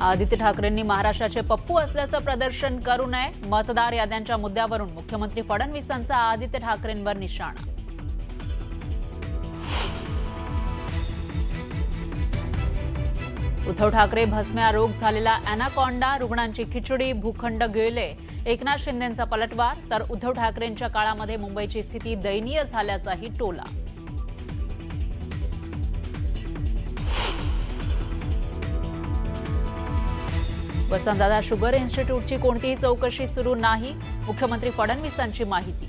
आदित्य ठाकरेंनी महाराष्ट्राचे पप्पू असल्याचं प्रदर्शन करू नये. मतदार याद्यांच्या मुद्द्यावरून मुख्यमंत्री फडणवीसांचा आदित्य ठाकरेंवर निशाणा. उद्धव ठाकरे भस्म्या रोग झालेला अॅनाकॉन्डा, रुग्णांची खिचडी, भूखंड गिळले. एकनाथ शिंदेंचा पलटवार, तर उद्धव ठाकरेंच्या काळामध्ये मुंबईची स्थिती दयनीय झाल्याचाही टोला. वसंतदादा शुगर इन्स्टिट्यूटची कोणतीही चौकशी सुरू नाही. मुख्यमंत्री फडणवीसांची माहिती.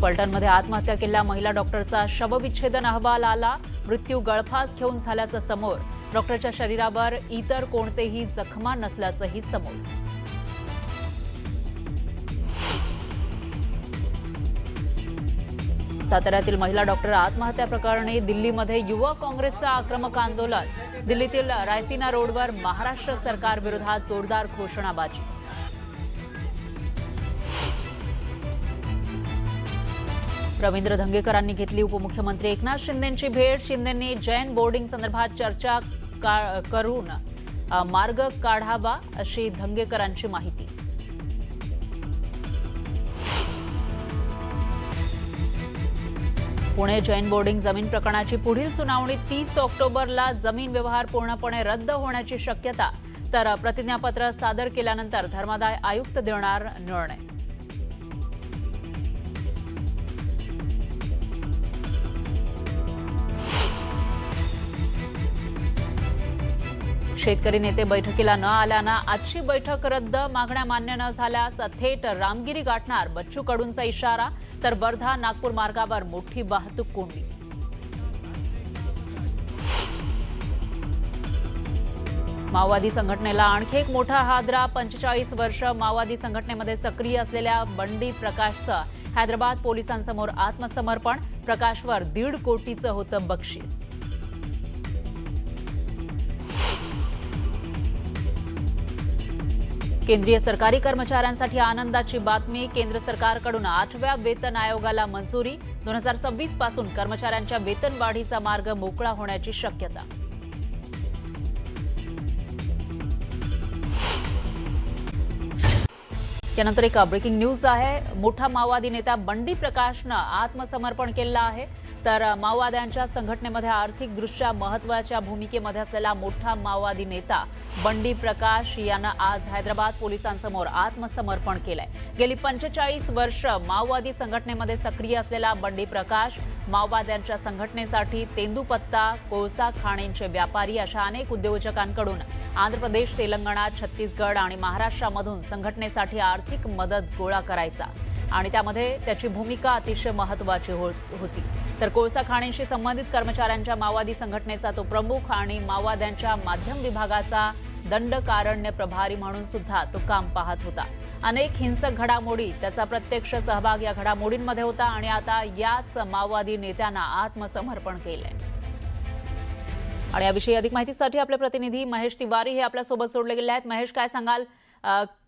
फलटणमध्ये आत्महत्या केलेल्या महिला डॉक्टरचा शवविच्छेदन अहवाल आला. मृत्यू गळफास घेऊन झाल्याचं समोर. डॉक्टरच्या शरीरावर इतर कोणतेही जखमा नसल्याचंही समोर. साताऱ्यातील महिला डॉक्टर आत्महत्या प्रकरणी दिल्लीमध्ये युवक काँग्रेसचं आक्रमक आंदोलन. दिल्लीतील रायसीना रोडवर महाराष्ट्र सरकार विरोधात जोरदार घोषणाबाजी. रवींद्र धंगेकरांनी घेतली उपमुख्यमंत्री एकनाथ शिंदेंची भेट. शिंदेंनी जैन बोर्डिंग संदर्भात चर्चा करून मार्ग काढावा, अशी धंगेकरांची माहिती. पुणे जैन बोर्डिंग जमीन प्रकरणाची पुढील सुनावणी 30 ऑक्टोबरला. जमीन व्यवहार पूर्णपणे रद्द होण्याची शक्यता. तर प्रतिज्ञापत्र सादर केल्यानंतर धर्मादाय आयुक्त देणार निर्णय. शेतकरी नेते बैठकीला न आल्यानं आजची बैठक रद्द. मागण्या मान्य न झाल्यास थेट रामगिरी गाठणार, बच्चू कडूंचा इशारा. तर वर्धा नागपूर मार्गावर मोठी वाहतूक कोंडी. माओवादी संघटनेला आणखी एक मोठा हादरा. 45 वर्ष माओवादी संघटनेमध्ये सक्रिय असलेल्या बंडी प्रकाशचं हैदराबाद पोलिसांसमोर आत्मसमर्पण. प्रकाशवर 1.5 कोटीचं होतं बक्षीस. केंद्रीय सरकारी कर्मचाऱ्यांसाठी आनंदाची बातमी. केंद्र सरकारकडून 8व्या वेतन आयोगाला मंजुरी. 2026 पासून कर्मचाऱ्यांच्या वेतनवाढीचा मार्ग मोकळा होण्याची शक्यता. त्यानंतर एक ब्रेकिंग न्यूज आहे. मोठा माओवादी नेता बंडी प्रकाशनं आत्मसमर्पण केलं आहे. तर माओवाद्यांच्या संघटनेमध्ये आर्थिकदृष्ट्या महत्त्वाच्या भूमिकेमध्ये असलेला मोठा माओवादी नेता बंडी प्रकाश यानं आज हैदराबाद पोलिसांसमोर आत्मसमर्पण केलंय. गेली 45 वर्ष माओवादी संघटनेमध्ये सक्रिय असलेला बंडी प्रकाश माओवाद्यांच्या संघटनेसाठी तेंदूपत्ता, कोळसा खाणींचे व्यापारी अशा अनेक उद्योजकांकडून आंध्र प्रदेश, तेलंगणा, छत्तीसगड आणि महाराष्ट्रामधून संघटनेसाठी आर्थिक मदत गोळा करायचा आणि त्यामध्ये त्याची भूमिका अतिशय महत्त्वाची होती. तर कोळसा खाणींशी संबंधित कर्मचाऱ्यांच्या माओवादी संघटनेचा तो प्रमुख आणि माओवाद्यांच्या माध्यम विभागाचा दंडकारण्य प्रभारी म्हणून सुद्धा तो काम पाहत होता. अनेक हिंसक घडामोडी त्याचा प्रत्यक्ष सहभाग या घडामोडींमध्ये होता आणि आता याच माओवादी नेत्यांना आत्मसमर्पण केलंय. आणि याविषयी अधिक माहितीसाठी आपले प्रतिनिधी महेश तिवारी हे आपल्यासोबत जोडले गेले आहेत. महेश, काय सांगाल,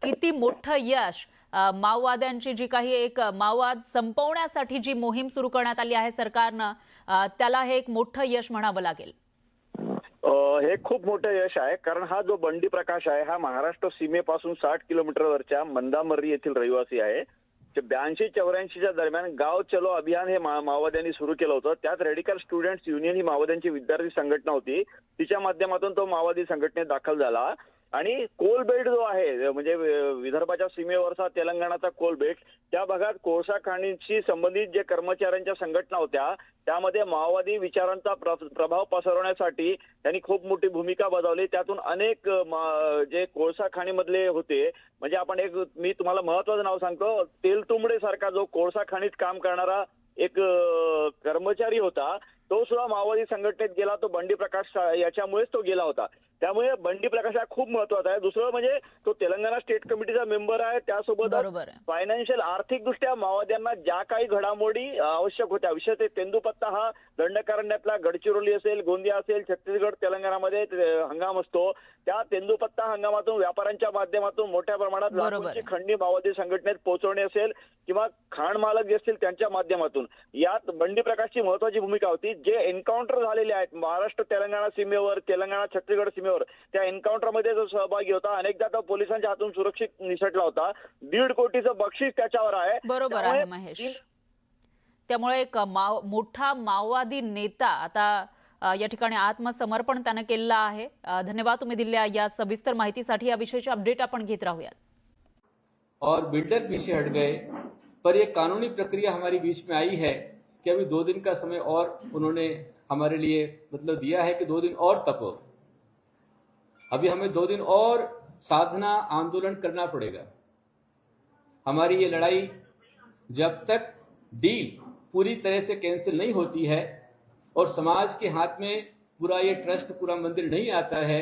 किती मोठं यश माओवाद्यांची जी काही एक माओवाद संपवण्यासाठी जी मोहीम सुरू करण्यात आली आहे सरकारनं, त्याला हे एक मोठं यश म्हणावं लागेल? हे खूप मोठं यश आहे, कारण हा जो बंडी प्रकाश आहे हा महाराष्ट्र सीमेपासून 60 किलोमीटरवरच्या मंदामर्री येथील रहिवासी आहे. 82-84च्या दरम्यान गाव चलो अभियान हे माओवाद्यांनी सुरू केलं होतं. त्यात रेडिकल स्टुडंट्स युनियन ही माओवाद्यांची विद्यार्थी संघटना होती. तिच्या माध्यमातून तो माओवादी संघटनेत दाखल झाला आणि कोलबेट जो आहे म्हणजे विदर्भाच्या सीमेवरचा तेलंगणाचा कोलबेट, त्या भागात कोळसा खाणींशी संबंधित जे कर्मचाऱ्यांच्या संघटना होत्या त्यामध्ये माओवादी विचारांचा प्रभाव पसरवण्यासाठी त्यांनी खूप मोठी भूमिका बजावली. त्यातून अनेक जे कोळसा खाणीमधले होते, म्हणजे आपण मी तुम्हाला महत्त्वाचं नाव सांगतो, तेलतुंबडे सारखा जो कोळसा खाणीत काम करणारा एक कर्मचारी होता, तो सुद्धा माओवादी संघटनेत गेला. तो बंडी प्रकाश याच्यामुळेच तो गेला होता. त्यामुळे बंडी प्रकाश हा खूप महत्वाचा आहे. दुसरं म्हणजे तो तेलंगणा स्टेट कमिटीचा मेंबर आहे. त्यासोबत बरोबर आहे. फायनान्शियल आर्थिकदृष्ट्या माओवाद्यांना ज्या काही घडामोडी आवश्यक होत्या, विशेषतः तेंदूपत्ता हा दंडकारण्यातला गडचिरोली असेल, गोंदिया असेल, छत्तीसगड, तेलंगणामध्ये हंगाम असतो. त्या तेंदूपत्ता हंगामातून व्यापाऱ्यांच्या माध्यमातून मोठ्या प्रमाणात बरोबर लाखोंची आहे. खंडणी माओवादी संघटनेत पोहोचवणे असेल किंवा खाण मालक जे असतील त्यांच्या माध्यमातून यात बंडी प्रकाशची महत्वाची भूमिका होती. जे एन्काउंटर झालेले आहेत महाराष्ट्र तेलंगणा सीमेवर, तेलंगणा छत्तीसगड सीमेवर, त्या एन्काउंटरमध्ये जो सहभागी होता, अनेकदा तो पोलिसांच्या हातून सुरक्षित निसटला होता. 1.5 कोटीचं बक्षीस त्याच्यावर आहे. बरोबर आहे महेश. त्यामुळे एक मोठा माओवादी नेता आता या ठिकाणी आत्मसमर्पण त्यानं केलं आहे. धन्यवाद तुम्ही दिलेल्या या सविस्तर माहितीसाठी. या विषयाची अपडेट आपण घेत राहूयात. और बिल्डर पीछे हट गए, पर यह कानूनी प्रक्रिया हमारी बीच में आई है कि अभी 2 दिन का समय और उन्होंने हमारे लिए मतलब दिया है कि 2 दिन और तपो. अभी हमें 2 दिन और साधना आंदोलन करना पड़ेगा. हमारी ये लड़ाई जब तक डील पूरी तरह से कैंसिल नहीं होती है और समाज के हाथ में पूरा ये ट्रस्ट, पूरा मंदिर नहीं आता है,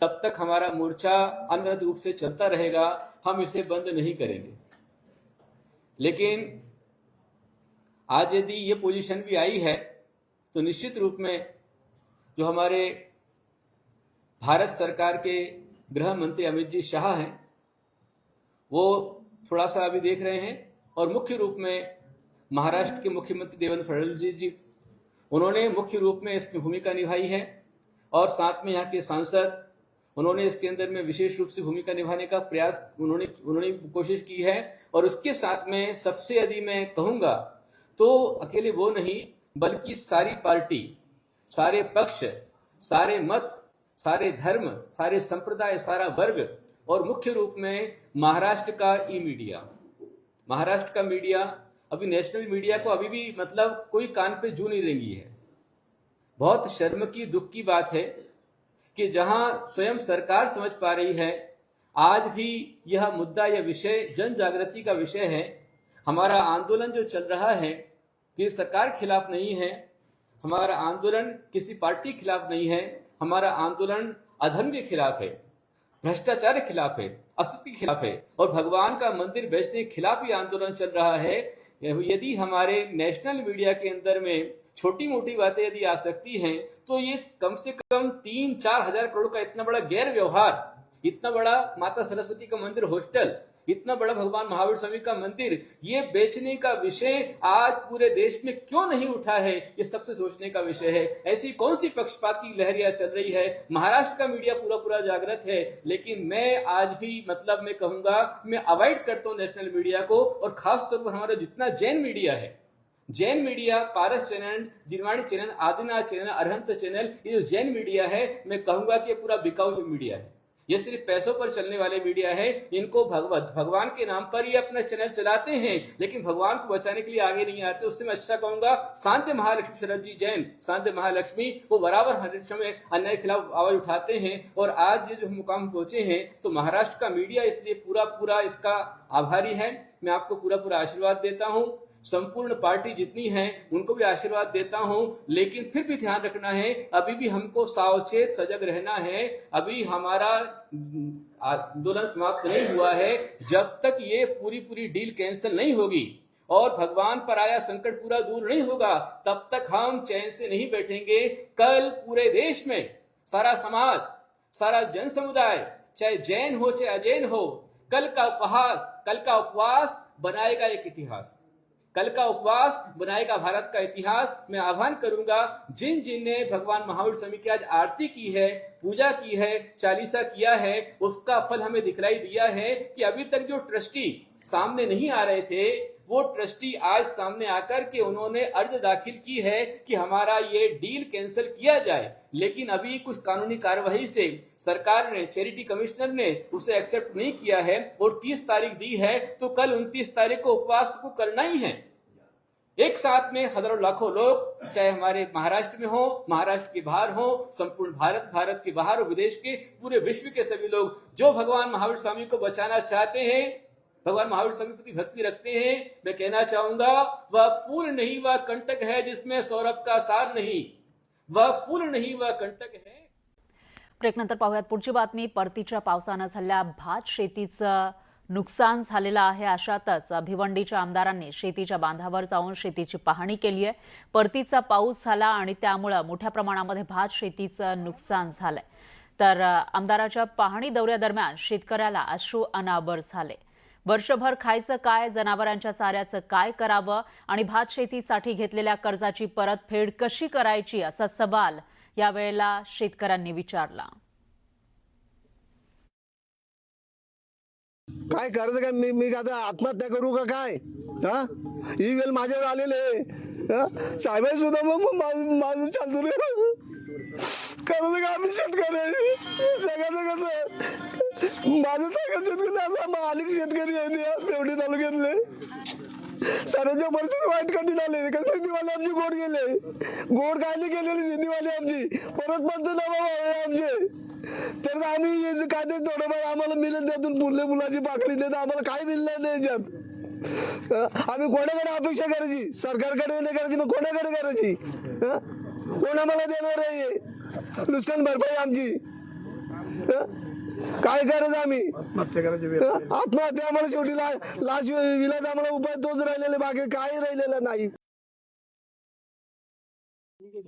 तब तक हमारा मोर्चा अनवरत रूप से चलता रहेगा. हम इसे बंद नहीं करेंगे. लेकिन आज यदि ये पोजीशन भी आई है तो निश्चित रूप में जो हमारे भारत सरकार के गृह मंत्री अमित जी शाह हैं, वो थोड़ा सा अभी देख रहे हैं. और मुख्य रूप में महाराष्ट्र के मुख्यमंत्री देवेंद्र फडणवीस जी, उन्होंने मुख्य रूप में इसमें भूमिका निभाई है. और साथ में यहाँ के सांसद, उन्होंने इसके अंदर में विशेष रूप से भूमिका निभाने का प्रयास उन्होंने कोशिश की है. और उसके साथ में सबसे यदि मैं कहूंगा तो अकेले वो नहीं, बल्कि सारी पार्टी, सारे पक्ष, सारे मत, सारे धर्म, सारे संप्रदाय, सारा वर्ग, और मुख्य रूप में महाराष्ट्र का ई मीडिया, महाराष्ट्र का मीडिया, अभी नेशनल मीडिया को अभी भी मतलब कोई कान पे जू नहीं रेंगी है. बहुत शर्म की, दुख की बात है कि जहां स्वयं सरकार समझ पा रही है, आज भी यह मुद्दा, यह विषय जन जागृति का विषय है. हमारा आंदोलन जो चल रहा है ये सरकार खिलाफ नहीं है, हमारा आंदोलन किसी पार्टी के खिलाफ नहीं है, हमारा आंदोलन अधर्म के खिलाफ है, भ्रष्टाचार के खिलाफ है, असत्य के खिलाफ है, और भगवान का मंदिर बेचने के खिलाफ ये आंदोलन चल रहा है. यदि हमारे नेशनल मीडिया के अंदर में छोटी मोटी बातें यदि आ सकती हैं, तो ये कम से कम 3-4 हजार करोड़ का इतना बड़ा गैर व्यवहार, इतना बड़ा माता सरस्वती का मंदिर हॉस्टल, इतना बड़ा भगवान महावीर स्वामी का मंदिर, ये बेचने का विषय आज पूरे देश में क्यों नहीं उठा है, ये सबसे सोचने का विषय है. ऐसी कौन सी पक्षपात की लहरियां चल रही है. महाराष्ट्र का मीडिया पूरा जागृत है, लेकिन मैं आज भी मतलब मैं कहूंगा, मैं अवॉइड करता हूं नेशनल मीडिया को. और खासतौर पर हमारा जितना जैन मीडिया है, Jain media, Paras channel, Jinvani channel, Adinath channel, Arihant channel, ये जो जैन मीडिया है, मैं कहूंगा कि पूरा बिकाऊ मीडिया है. ये सिर्फ पैसों पर चलने वाले मीडिया है. इनको भगवान के नाम पर ये अपना चैनल चलाते हैं, लेकिन भगवान को बचाने के लिए आगे नहीं आते. उससे मैं अच्छा कहूंगा शांति महालक्ष्मी शरद जी जैन, शांति महालक्ष्मी, वो बराबर हर समय अन्याय के खिलाफ आवाज उठाते हैं. और आज ये जो मुकाम पहुंचे हैं, तो महाराष्ट्र का मीडिया इसलिए पूरा इसका आभारी है. मैं आपको पूरा आशीर्वाद देता हूं. संपूर्ण पार्टी जितनी है उनको भी आशीर्वाद देता हूं. लेकिन फिर भी ध्यान रखना है, अभी भी हमको सावचेत सजग रहना है. अभी हमारा आंदोलन समाप्त नहीं हुआ है. जब तक ये पूरी डील कैंसिल नहीं होगी और भगवान पर आया संकट पूरा दूर नहीं होगा, तब तक हम चैन से नहीं बैठेंगे. कल पूरे देश में सारा समाज, सारा जन समुदाय, चाहे जैन हो चाहे अजैन हो, कल का उपवास बनाएगा एक इतिहास. कल का उपवास बनाएगा भारत का इतिहास. मैं आह्वान करूंगा, जिन ने भगवान महावीर स्वामी की आज आरती की है, पूजा की है, चालीसा किया है, उसका फल हमें दिखलाई दिया है कि अभी तक जो ट्रस्टी सामने नहीं आ रहे थे, वो ट्रस्टी आज सामने आकर के उन्होंने अर्ज दाखिल की है कि हमारा ये डील कैंसिल किया जाए. लेकिन अभी कुछ कानूनी कार्यवाही से सरकार ने, चैरिटी कमिश्नर ने उसे एक्सेप्ट नहीं किया है और 30 तारीख दी है. तो कल 29 तारीख को उपवास को करना ही है. एक साथ में हजारों लाखों लोग, चाहे हमारे महाराष्ट्र में हो, महाराष्ट्र के बाहर हो, संपूर्ण भारत के बाहर और विदेश के, पूरे विश्व के सभी लोग जो भगवान महावीर स्वामी को बचाना चाहते हैं, भगवान महावीर स्वामी प्रति भक्ति रखते हैं, मैं कहना चाहूंगा वह फूल नहीं वह कंटक है जिसमें सौरभ का सार नहीं, वह फूल नहीं वह कंटक है। ब्रेकनंतर पाहूयात पुढची बातमी. परतीच्या पावसानं झालेल्या भात शेतीचं नुकसान झालेलं आहे. अशातच भिवंडीच्या आमदारांनी शेतीच्या बांधावर जाऊन शेतीची पाहणी केली आहे. परतीचा पाऊस झाला आणि त्यामुळे मोठ्या प्रमाणामध्ये भात शेतीचं नुकसान झालंय. तर आमदाराच्या पाहणी दौऱ्यादरम्यान शेतकऱ्याला अश्रू अनावर झाले. वर्षभर खायचं काय, जनावरांच्या चाऱ्याचं काय करावं आणि भात शेतीसाठी घेतलेल्या कर्जाची परतफेड कशी करायची असा सवाल यावेळेला शेतकऱ्यांनी विचारला. काय करायचं काय, मी आता आत्महत्या करू का काय? हा, ही वेळ माझ्यावर आलेले साहेब सुद्धा माझं चालतो रे. करायचं का आम्ही शेतकरी, जगाचं कसं? माझं सगळं शेतकरी असं मालिक शेतकरी आहे बेवडी तालुक्यातले. सर्वांच्या परिस्थिती वाईट कठीण आले. कसली दिवाळी आमची गोड गेले, गोड काय नाही गेलेली दिवाळी आमची. परत पंचनामा व्हावे आमचे. तर आम्ही काय ते थोडंफार आम्हाला मिळत त्यातून पुरले मुलाची पाकळी नाही तर आम्हाला काय मिळणार नाही याच्यात. आम्ही कोणाकडे अपेक्षा करायची? सरकारकडे नाही करायची, मग कोणाकडे करायची? कोण आम्हाला देणार आहे नुकसान भरपाई आमची? काय करायचं आम्ही? आत्महत्या आम्हाला शेवटी लाश विलाज आम्हाला उपाय तोच राहिलेला, बाकी काही राहिलेला नाही.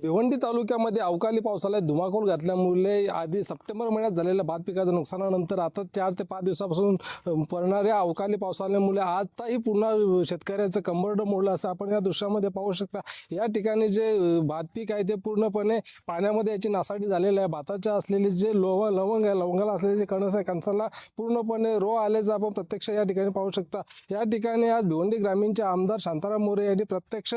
भिवंडी तालुक्यामध्ये अवकाळी पावसाला धुमाकूळ घातल्यामुळे आधी सप्टेंबर महिन्यात झालेल्या भात पिकाच्या नुकसानानंतर आता 4 ते 5 दिवसापासून पडणाऱ्या अवकाळी पावसामुळे आताही पुन्हा शेतकऱ्याचं कंबरडं मोडलं असं आपण या दृश्यामध्ये पाहू शकता. या ठिकाणी जे भात पीक आहे ते पूर्णपणे पाण्यामध्ये याची नासाडी झालेली आहे. भाताच्या असलेले जे लवंगाला असलेले जे कणस आहे, कणसाला पूर्णपणे रो आल्याचं आपण प्रत्यक्ष या ठिकाणी पाहू शकता. या ठिकाणी आज भिवंडी ग्रामीणचे आमदार शांताराम मोरे यांनी प्रत्यक्ष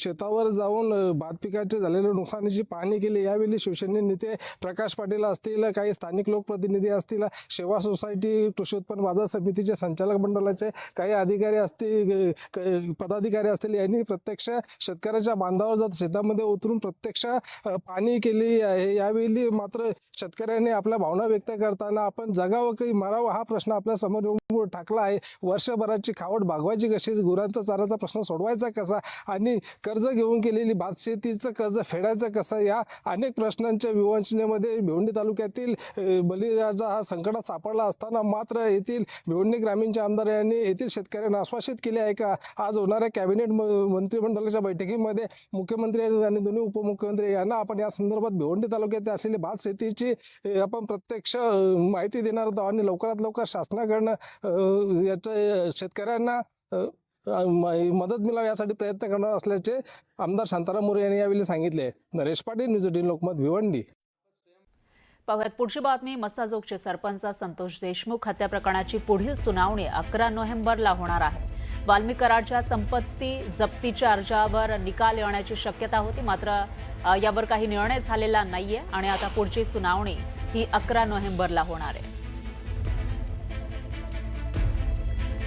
शेतावर जाऊन भात पिकाचे झालेल्या नुकसानीची पाहणी केली. यावेळी शिवसेने नेते प्रकाश पाटील असतील, काही स्थानिक लोकप्रतिनिधी असतील, सेवा सोसायटी, कृषी उत्पन्न बाजार समितीचे संचालक मंडळाचे काही अधिकारी असतील, पदाधिकारी असतील, यांनी प्रत्यक्ष शेतकऱ्याच्या बांधावर जात शेतामध्ये उतरून प्रत्यक्ष पाहणी केली आहे. यावेळी मात्र शेतकऱ्यांनी आपल्या भावना व्यक्त करताना आपण जगावं की मरावं हा प्रश्न आपल्या समोर टाकला आहे. वर्षभराची खावड भागवायची कशी, गुरांचा चाराचा प्रश्न सोडवायचा कसा आणि कर्ज घेऊन केलेली भात शेतीचं कर्ज फेडायचं कसं, या अनेक प्रश्नांच्या विवेचनेमध्ये भिवंडी तालुक्यातील बळीराजा हा संकटात सापडला असताना मात्र येथील भिवंडी ग्रामीणच्या आमदार यांनी येथील शेतकऱ्यांना आश्वासित केले आहे का आज होणाऱ्या कॅबिनेट मंत्रिमंडळाच्या बैठकीमध्ये मुख्यमंत्री आणि दोन्ही उपमुख्यमंत्री यांना आपण या संदर्भात भिवंडी तालुक्यात असलेली भात शेतीची आपण प्रत्यक्ष माहिती देणार आहोत आणि लवकरात लवकर शासनाकडनं याच्या शेतकऱ्यांना मदत मिळावी यासाठी प्रयत्न करणार असल्याचे आमदार शांताराम मोरे यांनी यावेळी सांगितले. नरेश पाटील, न्यूज 18 लोकमत, भिवंडी. पाहुयात पुढची बातमी. मसाजोगचे सरपंच संतोष देशमुख हत्या प्रकरणाची पुढील सुनावणी 11 नोव्हेंबरला होणार आहे. वाल्मिक कराडच्या संपत्ती जप्तीच्या अर्जावर निकाल येण्याची शक्यता होती, मात्र यावर काही निर्णय झालेला नाहीये आणि आता पुढची सुनावणी ही 11 नोव्हेंबरला होणार आहे.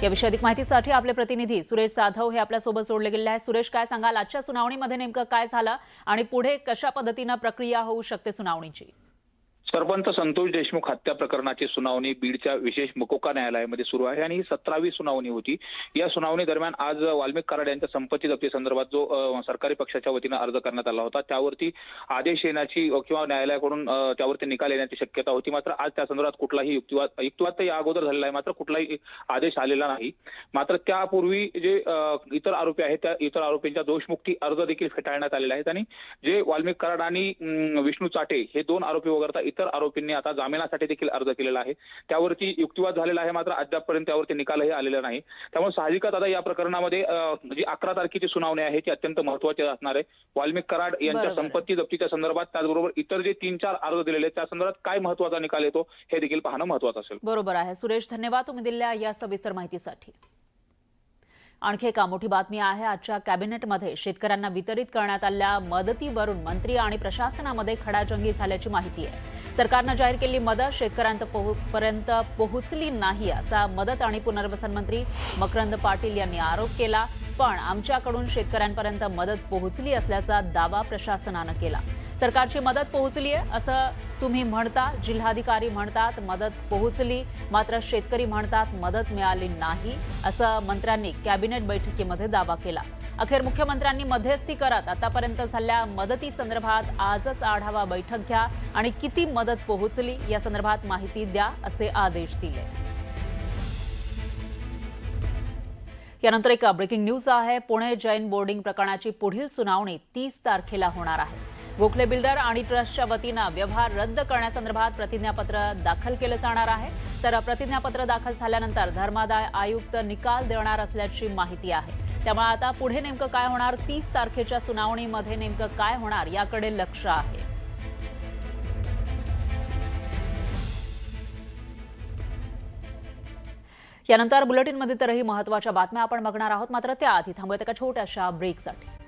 याविषयी अधिक माहितीसाठी आपले प्रतिनिधी सुरेश जाधव हे आपल्यासोबत जोडले गेले आहेत. सुरेश, काय सांगाल आजच्या सुनावणीमध्ये नेमकं काय झालं आणि पुढे कशा पद्धतीनं प्रक्रिया होऊ शकते सुनावणीची? सरपंच संतोष देशमुख हत्या प्रकरणाची सुनावणी बीडच्या विशेष मकोका न्यायालयामध्ये सुरू आहे आणि ही 17वी सुनावणी होती. या सुनावणी दरम्यान आज वाल्मिक कराड यांच्या संपत्ती जप्ती संदर्भात जो सरकारी पक्षाच्या वतीनं अर्ज करण्यात आला होता त्यावरती आदेश येण्याची किंवा न्यायालयाकडून त्यावरती निकाल येण्याची शक्यता होती. मात्र आज त्या संदर्भात कुठलाही युक्तिवाद तर या अगोदर झालेला आहे, मात्र कुठलाही आदेश आलेला नाही. मात्र त्यापूर्वी जे इतर आरोपी आहेत त्या इतर आरोपींच्या दोषमुक्ती अर्ज देखील फेटाळण्यात आलेले आहेत आणि जे वाल्मिक कराड आणि विष्णू चाटे हे 2 आरोपी वगळता इतर आरोपींनी आता जामिनासाठी देखील अर्ज केलेला आहे. त्यावरती युक्तिवाद झालेला आहे, मात्र अद्यापपर्यंत त्यावरती निकालही आलेला नाही. त्यामुळे साहजिकच आता या प्रकरणामध्ये जी 11 तारखेची सुनावणी आहे ती अत्यंत महत्त्वाची असणार आहे. वाल्मिक कराड यांच्या संपत्ती जप्तीच्या संदर्भात त्याचबरोबर इतर जे 3-4 अर्ज दिलेले आहेत त्या संदर्भात काय महत्त्वाचा निकाल येतो हे देखील पाहणं महत्त्वाचं असेल. बरोबर आहे सुरेश, धन्यवाद तुम्ही दिलेल्या या सविस्तर माहितीसाठी. आणखी एक मोठी बातमी आहे. आजच्या कॅबिनेटमध्ये शेतकऱ्यांना वितरित करण्यात आलेल्या मदतीवरून मंत्री आणि प्रशासनामध्ये खडाजंगी झाल्याची माहिती आहे. सरकारनं जाहीर केलेली मदत शेतकऱ्यांपर्यंत पोहोचली नाही असा मदत आणि पुनर्वसन मंत्री मकरंद पाटील यांनी आरोप केला. पण आमच्याकडून शेतकऱ्यांपर्यंत मदत पोहोचली असल्याचा दावा प्रशासनानं केला. सरकारची मदत पोहोचली आहे असं तुम्ही म्हणता, जिल्हाधिकारी म्हणतात मदत पोहोचली, मात्र शेतकरी म्हणतात मदत मिळाली नाही, असं मंत्र्यांनी कॅबिनेट बैठकीमध्ये दावा केला. अखेर मुख्यमंत्र्यांनी मध्यस्थी करत आतापर्यंत झालेल्या मदती संदर्भात आजच आढावा बैठक घ्या आणि किती मदत पोहोचली या संदर्भात माहिती द्या असे आदेश दिले. यानंतर एक ब्रेकिंग न्यूज आहे. पुणे जैन बोर्डिंग प्रकरणाची पुढील सुनावणी 30 तारखेला होणार आहे. गोखले बिल्डर आणि ट्रस्टच्या वतीनं व्यवहार रद्द करण्यासंदर्भात प्रतिज्ञापत्र दाखल केलं जाणार आहे. तर प्रतिज्ञापत्र दाखल झाल्यानंतर धर्मादाय आयुक्त निकाल देणार असल्याची माहिती आहे. त्यामुळे आता पुढे नेमकं काय होणार, 30 तारखेच्या सुनावणीमध्ये नेमकं काय होणार याकडे लक्ष आहे. यानंतर बुलेटिनमध्ये तरही महत्त्वाच्या बातम्या आपण बघणार आहोत. मात्र त्याआधी थांबूयात एका छोट्याशा ब्रेकसाठी.